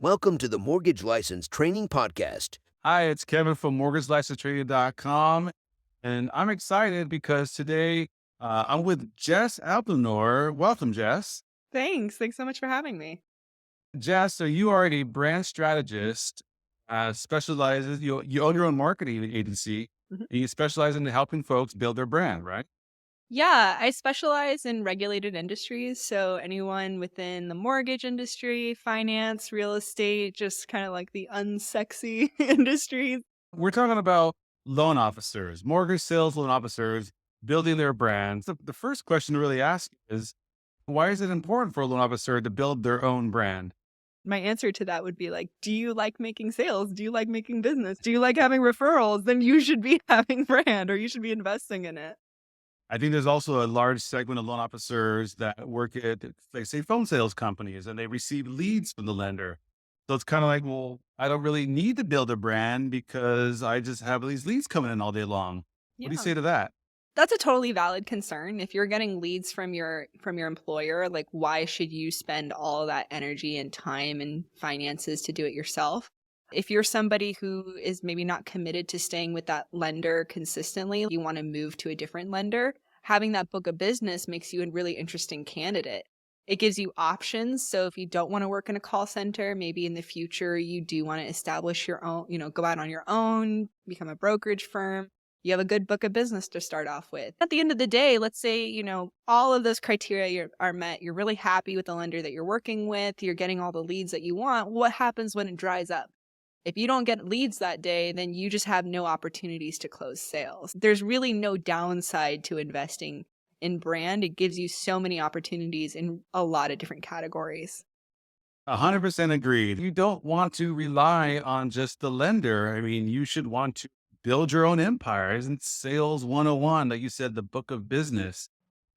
Welcome to the Mortgage License Training Podcast. Hi, it's Kevin from mortgagelicensetrading.com, and I'm excited because today I'm with Jess Alpenor. Welcome, Jess. Thanks. Thanks so much for having me. Jess, so you are a brand strategist, specializes, you own your own marketing agency, Mhm. and you specialize in helping folks build their brand, right? Yeah, I specialize in regulated industries. So anyone within the mortgage industry, finance, real estate, just kind of like the unsexy industries. We're talking about loan officers, mortgage sales loan officers building their brands. The first question to really ask is, why is it important for a loan officer to build their own brand? My answer to that would be like, do you like making sales? Do you like making business? Do you like having referrals? Then you should be having brand or you should be investing in it. I think there's also a large segment of loan officers that work at, like, say, phone sales companies, and they receive leads from the lender. So it's kind of like, well, I don't really need to build a brand because I just have these leads coming in all day long. What do you Yeah. say to that? That's a totally valid concern. If you're getting leads from your employer, like why should you spend all of that energy and time and finances to do it yourself? If you're somebody who is maybe not committed to staying with that lender consistently, you want to move to a different lender, having that book of business makes you a really interesting candidate. It gives you options. So if you don't want to work in a call center, maybe in the future you do want to establish your own, go out on your own, become a brokerage firm. You have a good book of business to start off with. At the end of the day, let's say, all of those criteria are met. You're really happy with the lender that you're working with. You're getting all the leads that you want. What happens when it dries up? If you don't get leads that day, then you just have no opportunities to close sales. There's really no downside to investing in brand. It gives you so many opportunities in a lot of different categories. 100% agreed. You don't want to rely on just the lender. I mean, you should want to build your own empire. Isn't sales 101, like you said, the book of business?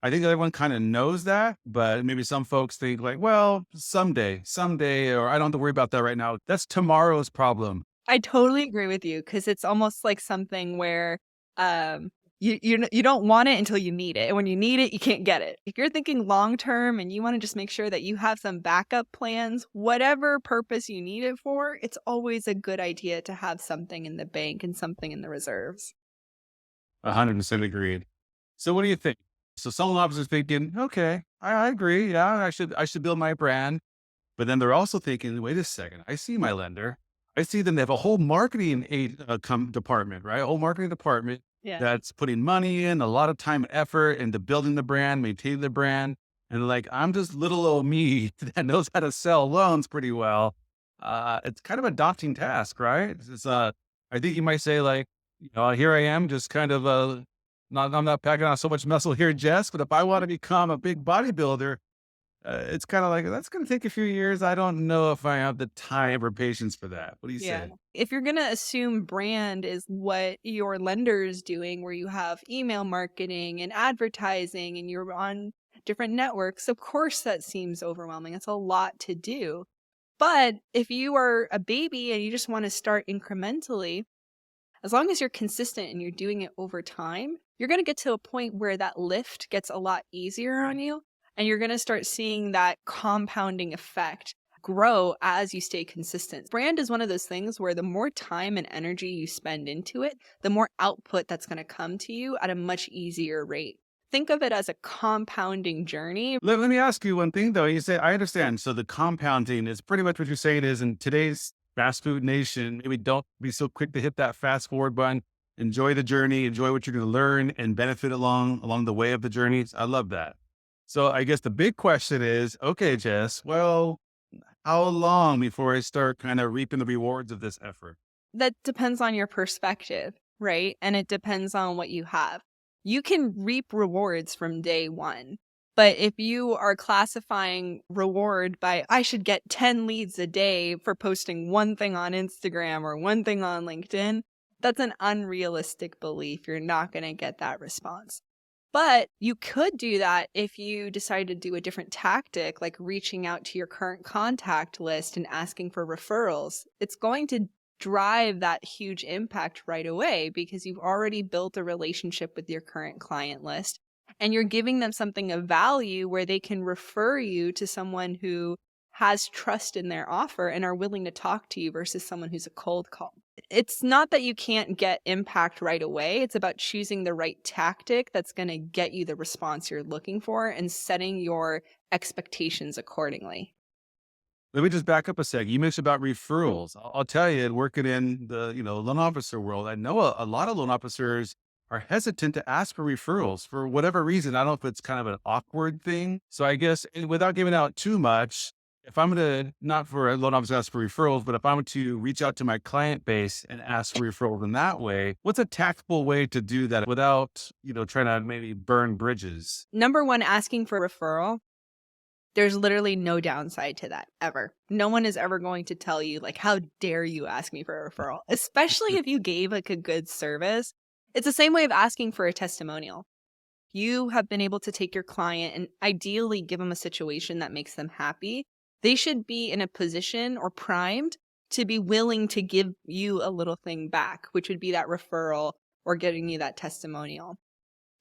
I think everyone kind of knows that, but maybe some folks think like, well, someday, or I don't have to worry about that right now. That's tomorrow's problem. I totally agree with you because it's almost like something where um, you don't want it until you need it. And when you need it, you can't get it. If you're thinking long term and you want to just make sure that you have some backup plans, whatever purpose you need it for, it's always a good idea to have something in the bank and something in the reserves. 100% agreed. So what do you think? So some officers thinking, okay, I agree. Yeah, I should build my brand. But then they're also thinking, wait a second, I see my lender. I see them. They have a whole marketing department, right? A whole marketing department Yeah. that's putting money in, a lot of time and effort into building the brand, maintaining the brand. And like, I'm just little old me that knows how to sell loans pretty well. It's kind of a daunting task, right? I think you might say like, here I am, just kind of, I'm not packing on so much muscle here, Jess, but if I want to become a big bodybuilder, it's kind of like, that's going to take a few years. I don't know if I have the time or patience for that. What do you Yeah. say? If you're going to assume brand is what your lender is doing, where you have email marketing and advertising and you're on different networks, of course that seems overwhelming. It's a lot to do. But if you are a baby and you just want to start incrementally, as long as you're consistent and you're doing it over time, you're going to get to a point where that lift gets a lot easier on you. And you're going to start seeing that compounding effect grow as you stay consistent. Brand is one of those things where the more time and energy you spend into it, the more output that's going to come to you at a much easier rate. Think of it as a compounding journey. Let me ask you one thing though. You say, I understand. So the compounding is pretty much what you're saying is in today's fast food nation, maybe don't be so quick to hit that fast forward button. Enjoy the journey, enjoy what you're going to learn and benefit along the way of the journeys. I love that. So I guess the big question is, okay, Jess, well, how long before I start kind of reaping the rewards of this effort? That depends on your perspective, right? And it depends on what you have. You can reap rewards from day one. But if you are classifying reward by, I should get 10 leads a day for posting one thing on Instagram or one thing on LinkedIn, that's an unrealistic belief. You're not going to get that response. But you could do that if you decide to do a different tactic, like reaching out to your current contact list and asking for referrals. It's going to drive that huge impact right away because you've already built a relationship with your current client list and you're giving them something of value where they can refer you to someone who has trust in their offer and are willing to talk to you versus someone who's a cold call. It's not that you can't get impact right away. It's about choosing the right tactic that's going to get you the response you're looking for and setting your expectations accordingly. Let me just back up a sec. You mentioned about referrals. I'll tell you, working in the loan officer world, I know a lot of loan officers are hesitant to ask for referrals for whatever reason. I don't know if it's kind of an awkward thing. So I guess without giving out too much, if I'm going to, not for a loan officer ask for referrals, but if I'm to reach out to my client base and ask for referrals in that way, what's a tactful way to do that without, trying to maybe burn bridges? Number one, asking for referral. There's literally no downside to that ever. No one is ever going to tell you, like, how dare you ask me for a referral, especially if you gave like a good service. It's the same way of asking for a testimonial. You have been able to take your client and ideally give them a situation that makes them happy. They should be in a position or primed to be willing to give you a little thing back, which would be that referral or getting you that testimonial.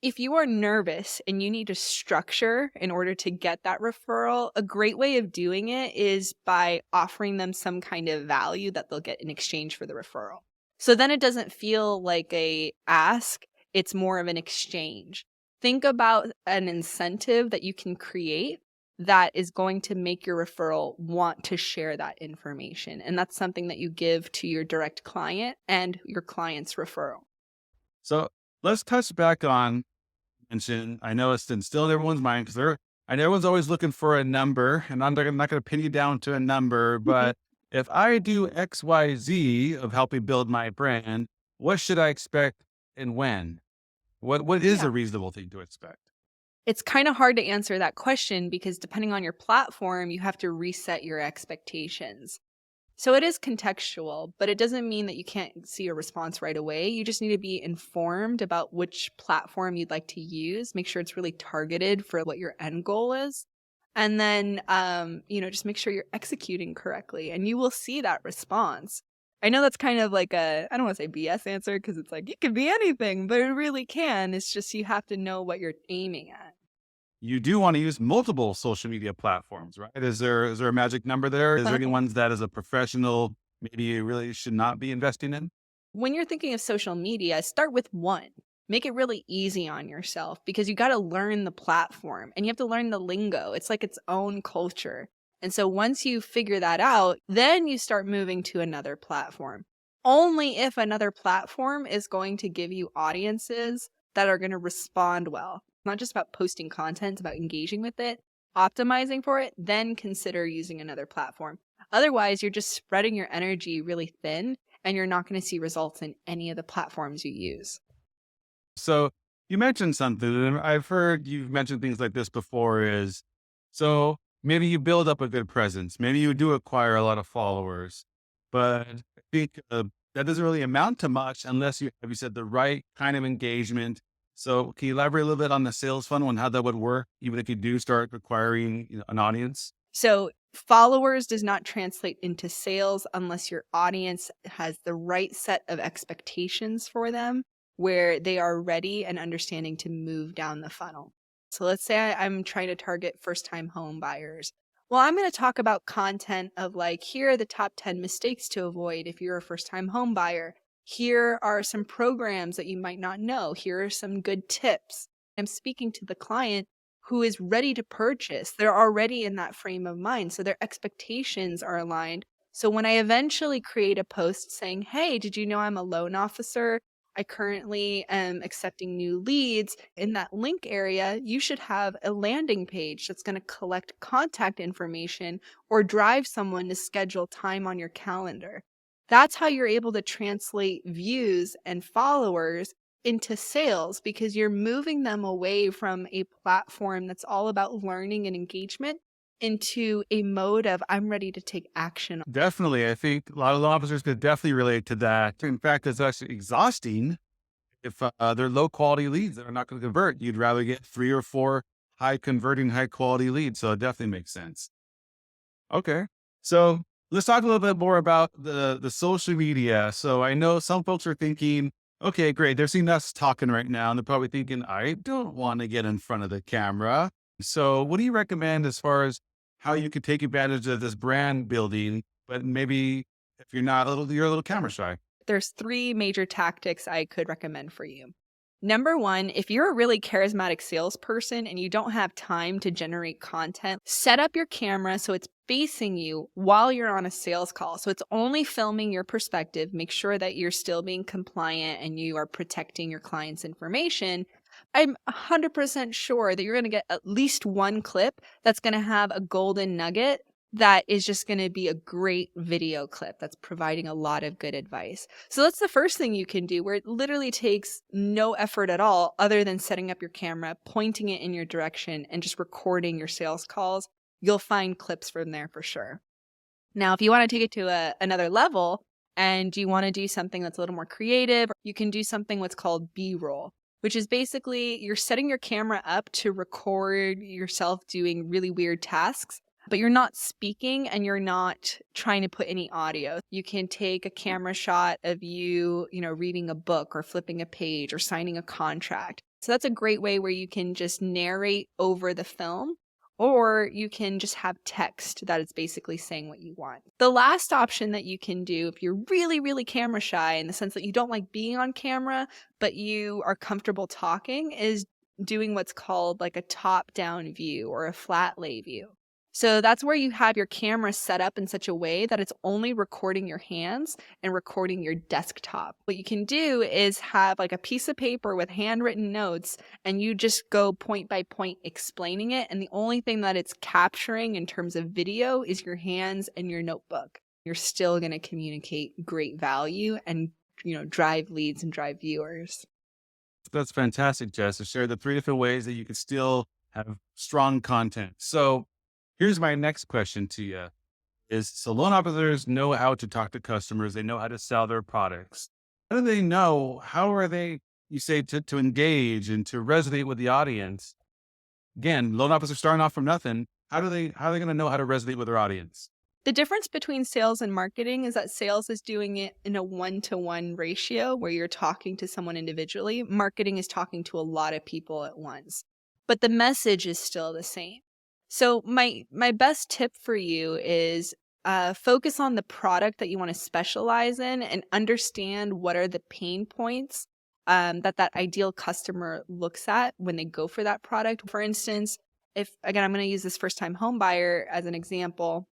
If you are nervous and you need a structure in order to get that referral, a great way of doing it is by offering them some kind of value that they'll get in exchange for the referral. So then it doesn't feel like a ask, it's more of an exchange. Think about an incentive that you can create that is going to make your referral want to share that information. And that's something that you give to your direct client and your client's referral. So let's touch back on mention. I know it's instilled in everyone's mind because I know everyone's always looking for a number, and I'm not going to pin you down to a number, but if I do X, Y, Z of helping build my brand, what should I expect and when? What is a reasonable thing to expect? It's kind of hard to answer that question because depending on your platform, you have to reset your expectations. So it is contextual, but it doesn't mean that you can't see a response right away. You just need to be informed about which platform you'd like to use. Make sure it's really targeted for what your end goal is. And then, just make sure you're executing correctly and you will see that response. I know that's kind of like I don't want to say BS answer because it's like, it could be anything, but it really can. It's just you have to know what you're aiming at. You do want to use multiple social media platforms, right? Is there a magic number there? Is there any ones that as a professional, maybe you really should not be investing in? When you're thinking of social media, start with one. Make it really easy on yourself because you got to learn the platform and you have to learn the lingo. It's like its own culture. And so once you figure that out, then you start moving to another platform. Only if another platform is going to give you audiences that are going to respond well. Not just about posting content, it's about engaging with it, optimizing for it, then consider using another platform. Otherwise, you're just spreading your energy really thin and you're not going to see results in any of the platforms you use. So you mentioned something, and I've heard you've mentioned things like this before so maybe you build up a good presence. Maybe you do acquire a lot of followers, but I think that doesn't really amount to much unless you said, the right kind of engagement. So can you elaborate a little bit on the sales funnel and how that would work, even if you do start acquiring an audience? So followers does not translate into sales unless your audience has the right set of expectations for them, where they are ready and understanding to move down the funnel. So let's say I'm trying to target first-time home buyers. Well, I'm going to talk about content of like, here are the top 10 mistakes to avoid if you're a first-time home buyer. Here are some programs that you might not know. Here are some good tips. I'm speaking to the client who is ready to purchase. They're already in that frame of mind, so their expectations are aligned. So when I eventually create a post saying, hey, did you know I'm a loan officer? I currently am accepting new leads. In that link area, you should have a landing page that's going to collect contact information or drive someone to schedule time on your calendar. That's how you're able to translate views and followers into sales because you're moving them away from a platform that's all about learning and engagement into a mode of I'm ready to take action. Definitely. I think a lot of law officers could definitely relate to that. In fact, it's actually exhausting if they're low quality leads that are not going to convert. You'd rather get 3 or 4 high converting, high quality leads. So it definitely makes sense. Okay. So let's talk a little bit more about the social media. So I know some folks are thinking, okay, great. They're seeing us talking right now, and they're probably thinking, I don't want to get in front of the camera. So what do you recommend as far as how you could take advantage of this brand building, but maybe if you're a little camera shy. There's three major tactics I could recommend for you. Number one, if you're a really charismatic salesperson and you don't have time to generate content, set up your camera so it's facing you while you're on a sales call. So it's only filming your perspective. Make sure that you're still being compliant and you are protecting your client's information. I'm 100% sure that you're going to get at least one clip that's going to have a golden nugget that is just going to be a great video clip that's providing a lot of good advice. So that's the first thing you can do, where it literally takes no effort at all other than setting up your camera, pointing it in your direction, and just recording your sales calls. You'll find clips from there for sure. Now, if you want to take it to another level and you want to do something that's a little more creative, you can do something what's called B-roll, which is basically you're setting your camera up to record yourself doing really weird tasks, but you're not speaking and you're not trying to put any audio. You can take a camera shot of you, reading a book or flipping a page or signing a contract. So that's a great way where you can just narrate over the film, or you can just have text that is basically saying what you want. The last option that you can do if you're really, really camera shy in the sense that you don't like being on camera, but you are comfortable talking, is doing what's called like a top-down view or a flat lay view. So that's where you have your camera set up in such a way that it's only recording your hands and recording your desktop. What you can do is have like a piece of paper with handwritten notes and you just go point by point explaining it. And the only thing that it's capturing in terms of video is your hands and your notebook. You're still going to communicate great value and, drive leads and drive viewers. That's fantastic, Jess, to share the three different ways that you can still have strong content. So here's my next question to you so loan officers know how to talk to customers. They know how to sell their products. How do they know? How are they, you say, to engage and to resonate with the audience? Again, loan officers starting off from nothing. How are they going to know how to resonate with their audience? The difference between sales and marketing is that sales is doing it in a 1-to-1 ratio where you're talking to someone individually. Marketing is talking to a lot of people at once, but the message is still the same. So my best tip for you is focus on the product that you want to specialize in and understand what are the pain points that ideal customer looks at when they go for that product. For instance, I'm going to use this first-time home buyer as an example.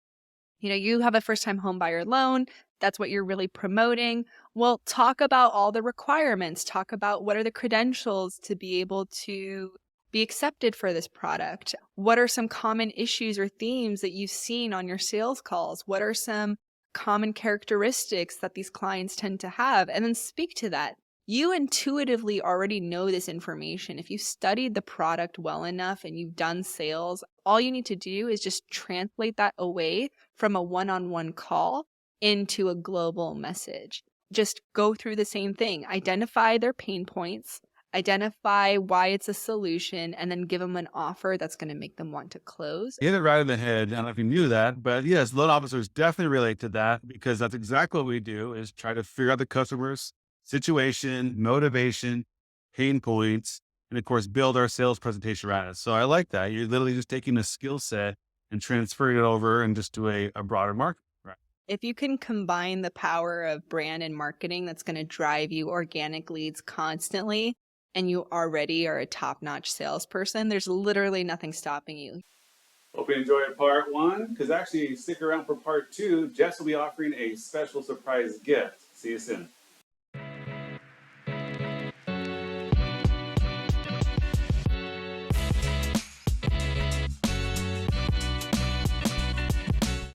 You have a first-time home buyer loan. That's what you're really promoting. Well, talk about all the requirements. Talk about what are the credentials to be able to be accepted for this product. What are some common issues or themes that you've seen on your sales calls? What are some common characteristics that these clients tend to have? And then speak to that. You intuitively already know this information. If you studied the product well enough and you've done sales, all you need to do is just translate that away from a one-on-one call into a global message. Just go through the same thing. Identify their pain points, identify why it's a solution, and then give them an offer that's going to make them want to close. You hit it right in the head. I don't know if you knew that, but yes, loan officers definitely relate to that because that's exactly what we do is try to figure out the customer's situation, motivation, pain points, and of course, build our sales presentation around it. So I like that. You're literally just taking a skill set and transferring it over and just to a broader market. Right. If you can combine the power of brand and marketing that's going to drive you organic leads constantly, and you already are a top-notch salesperson, there's literally nothing stopping you. Hope you enjoyed part one, because actually stick around for part two. Jess will be offering a special surprise gift. See you soon.